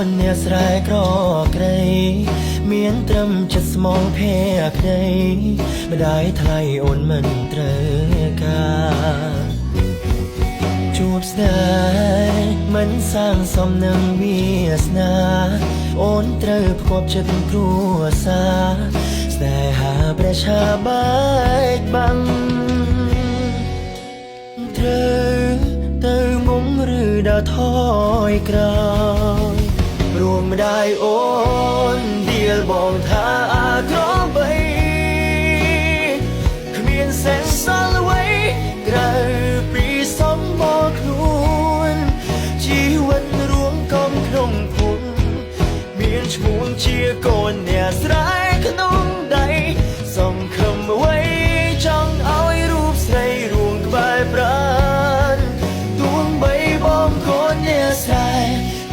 នអ្នកស្រែក្រក្រៃមានត្រឹមចិត្តស្មងភ័ក្ដីម្ដាយថ្លៃអូនមិនត្រូវការជួបស្នេហ៍មិនសាងសមនឹងវាសនាអូនត្រូវផ្គប់ចិត្តគ្រួសារស្នេហាប្រឆាបែកបាំងត្រូវទៅមុំឬដើរថយក្រោយរួមម្ដាយអូនដៀលបងថាអាក្របីគ្មានសេះសល់អ្វីក្រៅពីសំមកខ្លួនជីវិតរួមកំក្នុងភូមិមានឈ្មោះជាកូនអ្នកស្រែក្នុងដៃសង្ឃឹមអ្វីចង់ឲ្យរូបស្រីរួងក្បែរប្រាណទួងបីបងកូនអ្នកស្រែ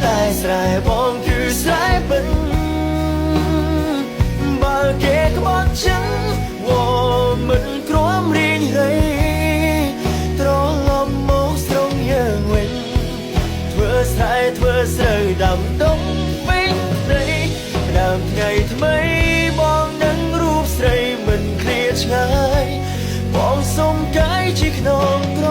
តែស្រែបងគឺស្រែបិណ្ឌបើគេក្បត់ចឹងវមិនគ្រាំរៀងរៃត្រឡប់មកស្រងយើងវិញធ្វើស្រែធ្វើស្រូវដាំដុំពេញព្រៃដើមថ្ងៃថ្មីបងនឹងរូបស្រីមិនឃ្លាតឆ្ងាយបងសុំកាយជាខ្នង